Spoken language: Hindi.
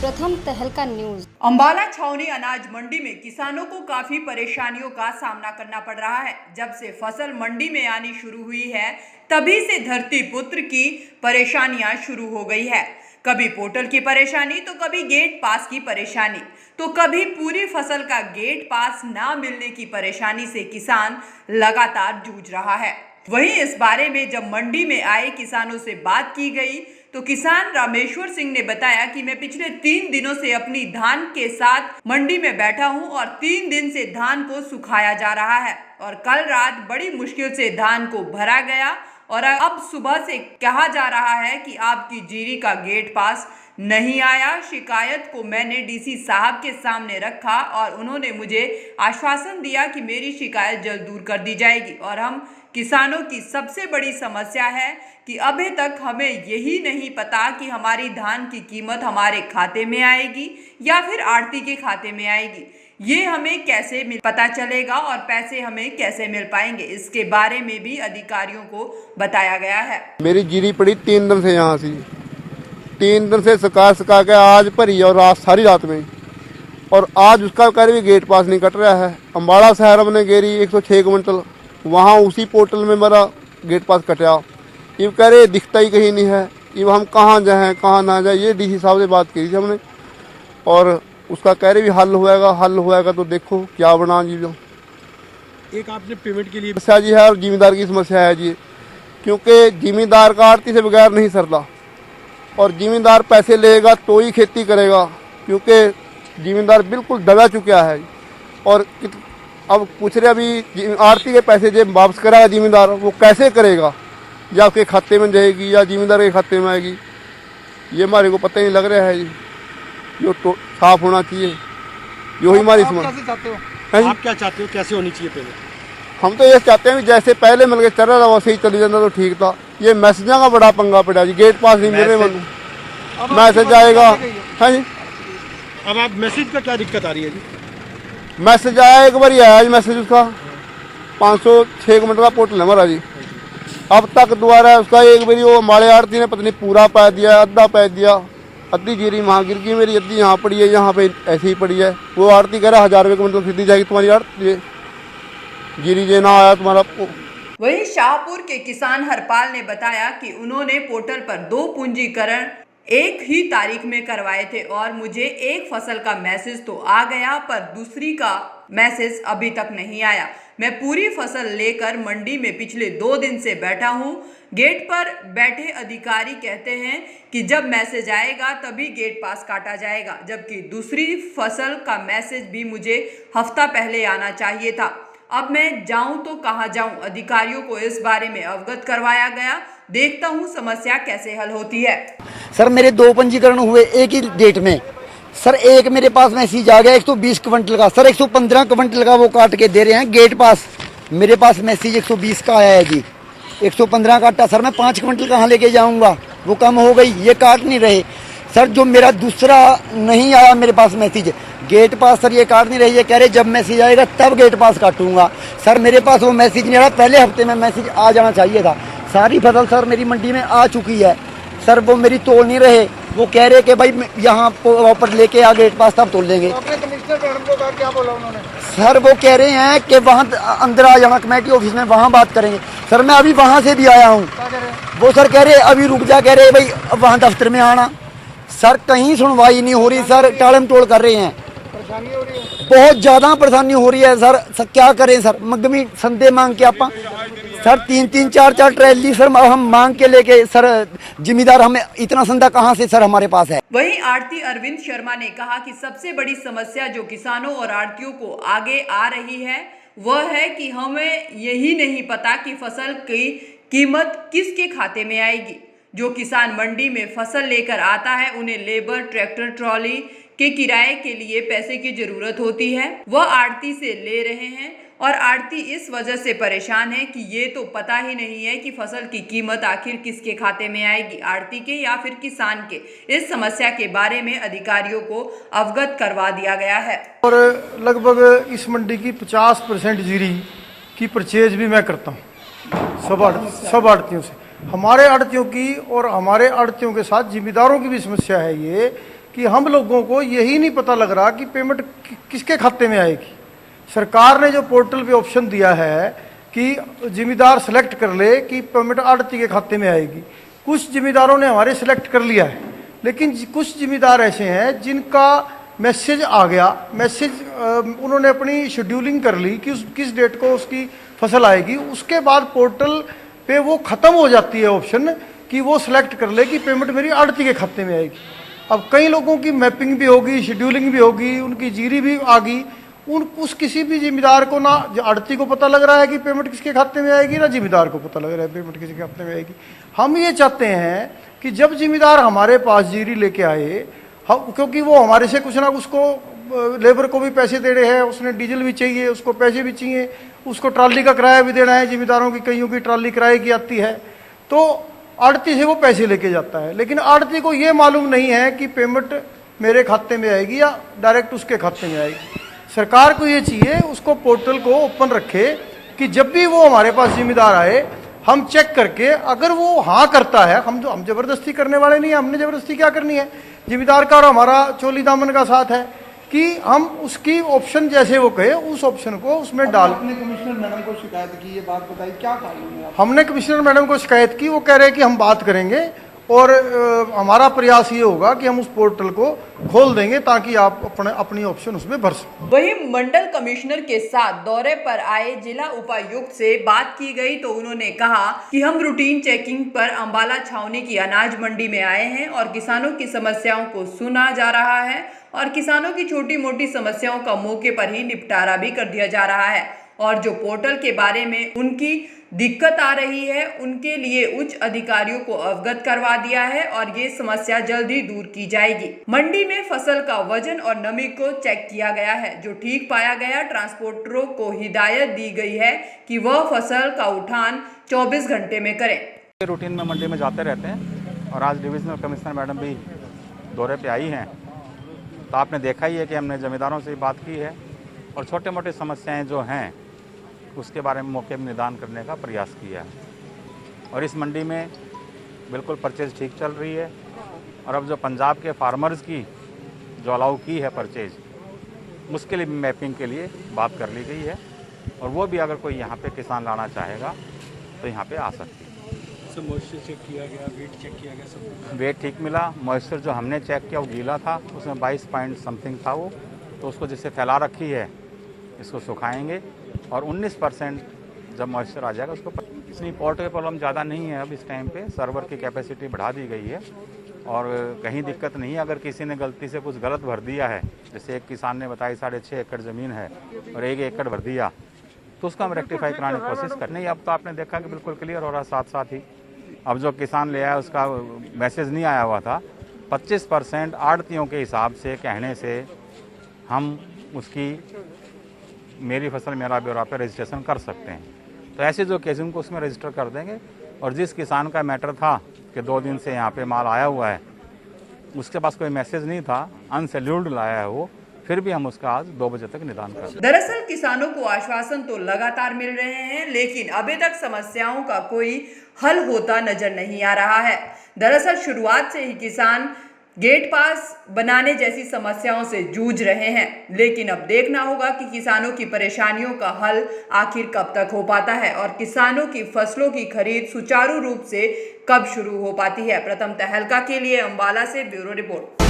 प्रथम तहलका न्यूज। अंबाला छावनी अनाज मंडी में किसानों को काफी परेशानियों का सामना करना पड़ रहा है। जब से फसल मंडी में आनी शुरू हुई है तभी से धरती पुत्र की परेशानियां शुरू हो गई है। कभी पोर्टल की परेशानी तो कभी गेट पास की परेशानी तो कभी पूरी फसल का गेट पास ना मिलने की परेशानी से किसान लगातार जूझ रहा है। वहीं इस बारे में जब मंडी में आए किसानों से बात की गई तो किसान रामेश्वर सिंह ने बताया कि मैं पिछले 3 दिनों से अपनी धान के साथ मंडी में बैठा हूं और 3 दिन से धान को सुखाया जा रहा है और कल रात बड़ी मुश्किल से धान को भरा गया और अब सुबह से कहा जा रहा है कि आपकी जीरी का गेट पास नहीं आया। शिकायत को मैंने डीसी साहब के सामने रखा और उन्होंने मुझे आश्वासन दिया कि मेरी शिकायत जल्द दूर कर दी जाएगी और हम किसानों की सबसे बड़ी समस्या है कि अभी तक हमें यही नहीं पता कि हमारी धान की कीमत हमारे खाते में आएगी या फिर आढ़ती के खाते में आएगी। ये हमें कैसे पता चलेगा और पैसे हमें कैसे मिल पाएंगे, इसके बारे में भी अधिकारियों को बताया गया है। मेरी जीरी पड़ी 3 दिन से यहाँ से 3 दिन से सुखा के आज भरी और रात सारी रात में और आज उसका कह रहे गेट पास नहीं कट रहा है। अम्बाड़ा शहर में गेरी 106 क्विंटल वहाँ उसी पोर्टल में मेरा गेट पास कटा। ये कह रहे दिखता ही कहीं नहीं है। ये हम कहाँ जाएँ कहाँ ना जाए, ये डीसी साहब से बात की थी हमने और उसका कह रहे भी हल होएगा तो देखो क्या बना जी। जो एक आपने पेमेंट के लिए समस्या जी है और जिम्मेदार की समस्या है जी, क्योंकि जिम्मेदार का आड़ती से बगैर नहीं सरता और जिम्मेदार पैसे लेगा तो ही खेती करेगा, क्योंकि जिम्मेदार बिल्कुल दबा चुका है। और अब पूछ रहे अभी आड़ती के पैसे जब वापस करेगा जिम्मेदार वो कैसे करेगा, या उसके खाते में जाएगी या जिम्मेदार के खाते में आएगी, ये हमारे को पता ही नहीं लग रहा है जी। जो तो साफ होना चाहिए, यही हमारी समस्या। आप क्या चाहते हो, कैसे होनी चाहिए पेमेंट? हम तो ये चाहते हैं कि जैसे पहले मिल के चल रहा था वैसे ही चली जाता तो ठीक था। ये मैसेजा का बड़ा पंगा पड़ा जी, गेट पास नहीं मिल रहे, मैसेज आएगा है जी। अब आप मैसेज का क्या दिक्कत आ रही है जी? मैसेज आया एक बार आया जी, मैसेज उसका 506 मिनट का पोर्टल है हमारा जी। अब तक दोबारा उसका एक बारी वो हमारे आड़ती ने पत्नी पूरा पै दिया, अद्धा पै दिया, अद्धी जीरी वहाँ गिर गई मेरी, अद्धी यहाँ पड़ी है, यहाँ पे ऐसे ही पड़ी है। वो आड़ती कह रहा 1000 रुपये क्विंटल सीधी जाएगी तुम्हारी आड़ती जीरी जे ना आया तुम्हारा। वहीं शाहपुर के किसान हरपाल ने बताया कि उन्होंने पोर्टल पर 2 पूंजीकरण एक ही तारीख में करवाए थे और मुझे एक फसल का मैसेज तो आ गया पर दूसरी का मैसेज अभी तक नहीं आया। मैं पूरी फसल लेकर मंडी में पिछले 2 दिन से बैठा हूँ। गेट पर बैठे अधिकारी कहते हैं कि जब मैसेज आएगा तभी गेट पास काटा जाएगा, जबकि दूसरी फसल का मैसेज भी मुझे हफ्ता पहले आना चाहिए था। अब मैं जाऊं तो कहां जाऊं? अधिकारियों को इस बारे में अवगत करवाया गया। देखता हूं समस्या कैसे हल होती है। सर मेरे 2 पंजीकरण हुए एक ही डेट में। सर एक मेरे पास मैसेज आ गया 120 क्विंटल का, सर 115 क्विंटल का वो काट के दे रहे हैं गेट पास। मेरे पास मैसेज 120 का आया है जी, 115 काटा। सर मैं 5 क्विंटल कहाँ लेके जाऊंगा, वो कम हो गई, ये काट नहीं रहे। सर जो मेरा दूसरा नहीं आया मेरे पास मैसेज गेट पास, सर ये काट नहीं रही है, कह रहे जब मैसेज आएगा तब गेट पास काटूंगा। सर मेरे पास वो मैसेज नहीं आया, पहले हफ्ते में मैसेज आ जाना चाहिए था। सारी फसल सर मेरी मंडी में आ चुकी है, सर वो मेरी तोल नहीं रहे। वो कह रहे कि भाई यहाँ पर लेके आ गेट पास तब तोल देंगे। क्या बोला उन्होंने? सर वो कह रहे हैं कि वहाँ अंदर आ जाना कमेटी ऑफिस में, वहाँ बात करेंगे। सर मैं अभी वहाँ से भी आया हूँ, वो सर कह रहे अभी रुक जा, कह रहे भाई वहाँ दफ्तर में आना। सर कहीं सुनवाई नहीं हो रही, सर टालम टोल कर रहे हैं, परेशानी हो रही है, बहुत ज्यादा परेशानी हो रही है। सर क्या करें सर, मगमी संदे मांग के आप सर 3-3 4-4 ट्रैली सर हम मांग के लेके सर जिम्मेदार हमें इतना संदा कहाँ से सर हमारे पास है। वहीं आड़ती अरविंद शर्मा ने कहा कि सबसे बड़ी समस्या जो किसानों और आड़तियों को आगे आ रही है वह है कि हमें यही नहीं पता कि फसल की कीमत किसके खाते में आएगी। जो किसान मंडी में फसल लेकर आता है उन्हें लेबर, ट्रैक्टर, ट्रॉली के किराए के लिए पैसे की जरूरत होती है, वह आड़ती से ले रहे हैं और आड़ती इस वजह से परेशान है कि ये तो पता ही नहीं है कि फसल की कीमत आखिर किसके खाते में आएगी, आड़ती के या फिर किसान के। इस समस्या के बारे में अधिकारियों को अवगत करवा दिया गया है। और लगभग इस मंडी की 50% जीरी की परचेज भी मैं करता हूँ सब आड़तियों से। हमारे आड़तियों की और हमारे आड़तियों के साथ जिम्मेदारों की भी समस्या है ये कि हम लोगों को यही नहीं पता लग रहा कि पेमेंट किसके खाते में आएगी। सरकार ने जो पोर्टल पे ऑप्शन दिया है कि जिम्मेदार सेलेक्ट कर ले कि पेमेंट आड़ती के खाते में आएगी, कुछ जिम्मेदारों ने हमारे सेलेक्ट कर लिया है, लेकिन कुछ जिम्मेदार ऐसे हैं जिनका मैसेज आ गया, मैसेज उन्होंने अपनी शेड्यूलिंग कर ली कि किस डेट को उसकी फसल आएगी, उसके बाद पोर्टल पे वो ख़त्म हो जाती है ऑप्शन कि वो सिलेक्ट कर ले कि पेमेंट मेरी आड़ती के खाते में आएगी। अब कई लोगों की मैपिंग भी होगी, शेड्यूलिंग भी होगी, उनकी जीरी भी आ गई, उस किसी भी जिम्मेदार को ना आड़ती को पता लग रहा है कि पेमेंट किसके खाते में आएगी, ना जिम्मेदार को पता लग रहा है पेमेंट किसके खाते में आएगी। हम ये चाहते हैं कि जब जिम्मेदार हमारे पास जीरी लेके आए, हम क्योंकि वो हमारे से कुछ ना उसको लेबर को भी पैसे देने हैं, उसने डीजल भी चाहिए, उसको पैसे भी चाहिए, उसको ट्राली का किराया भी देना है, जिम्मेदारों की कईयों की ट्राली किराए की आती है, तो आड़ती से वो पैसे लेके जाता है। लेकिन आड़ती को ये मालूम नहीं है कि पेमेंट मेरे खाते में आएगी या डायरेक्ट उसके खाते में आएगी। सरकार को ये चाहिए उसको पोर्टल को ओपन रखे कि जब भी वो हमारे पास जिम्मेदार आए, हम चेक करके अगर वो हाँ करता है, हम जबरदस्ती करने वाले नहीं है, हमने जबरदस्ती क्या करनी है, जिम्मेदार का और हमारा चोली दामन का साथ है कि हम उसकी ऑप्शन जैसे वो कहे उस ऑप्शन को उसमें डाल। आपने कमिश्नर मैडम को शिकायत की, ये बात बताई, क्या कहा? हमने कमिश्नर मैडम को शिकायत की, वो कह रहे हैं कि हम बात करेंगे और हमारा प्रयास ये होगा कि हम उस पोर्टल को खोल देंगे ताकि आप अपनी ऑप्शन उसमें भर सकें। वहीं मंडल कमिश्नर के साथ दौरे पर आए जिला उपायुक्त से बात की गई तो उन्होंने कहा कि हम रूटीन चेकिंग पर अंबाला छावनी की अनाज मंडी में आए हैं और किसानों की समस्याओं को सुना जा रहा है और किसानों की छोटी मोटी समस्याओं का मौके पर ही निपटारा भी कर दिया जा रहा है और जो पोर्टल के बारे में उनकी दिक्कत आ रही है उनके लिए उच्च अधिकारियों को अवगत करवा दिया है और ये समस्या जल्द ही दूर की जाएगी। मंडी में फसल का वजन और नमी को चेक किया गया है, जो ठीक पाया गया ट्रांसपोर्टरों को हिदायत दी गई है कि वह फसल का उठान 24 घंटे में करें। रूटीन में मंडी में जाते रहते हैं और आज डिविजनल कमिश्नर मैडम भी दौरे पे आई हैं, तो आपने देखा ही है कि हमने जमींदारों से बात की है और छोटे मोटे समस्याएं जो हैं उसके बारे में मौके में निदान करने का प्रयास किया है। और इस मंडी में बिल्कुल परचेज ठीक चल रही है और अब जो पंजाब के फार्मर्स की जो अलाउ की है परचेज, उसके लिए मैपिंग के लिए बात कर ली गई है और वो भी अगर कोई यहाँ पे किसान लाना चाहेगा तो यहाँ पे आ सकती है। मॉइस्चर चेक किया गया, वेट चेक किया गया, सब वेट ठीक मिला। मॉइस्चर जो हमने चेक किया वो गीला था, उसमें 22 पॉइंट समथिंग था वो, तो उसको जिससे फैला रखी है इसको सुखाएंगे और 19% जब मॉइस्चर आ जाएगा उसको। इसलिए पोर्ट की प्रॉब्लम ज़्यादा नहीं है अब इस टाइम पे, सर्वर की कैपेसिटी बढ़ा दी गई है और कहीं दिक्कत नहीं है। अगर किसी ने गलती से कुछ गलत भर दिया है, जैसे एक किसान ने बताया 6.5 एकड़ ज़मीन है और 1 एकड़ भर दिया, तो उसको हम रेक्टिफाई कराने की कोशिश करनी है। अब तो आपने देखा कि बिल्कुल क्लियर हो रहा है। साथ साथ ही अब जो किसान ले आया उसका मैसेज नहीं आया हुआ था, 25% आड़तियों के हिसाब से कहने से हम उसकी मेरी फसल मेरा ब्यौरा पे रजिस्ट्रेशन कर सकते हैं। तो ऐसे जो केस उनको उसमें रजिस्टर कर देंगे और जिस किसान का मैटर था कि 2 दिन से यहाँ पे माल आया हुआ है, उसके पास कोई मैसेज नहीं था, अनसेल्यूल्ड लाया है वो, फिर भी हम उसका आज 2 बजे तक निदान कर। दरअसल किसानों को आश्वासन तो लगातार मिल रहे हैं, लेकिन अभी तक समस्याओं का कोई हल होता नजर नहीं आ रहा है। दरअसल शुरुआत से ही किसान गेट पास बनाने जैसी समस्याओं से जूझ रहे हैं, लेकिन अब देखना होगा कि किसानों की परेशानियों का हल आखिर कब तक हो पाता है और किसानों की फसलों की खरीद सुचारू रूप से कब शुरू हो पाती है। प्रथम तहलका के लिए अंबाला से ब्यूरो रिपोर्ट।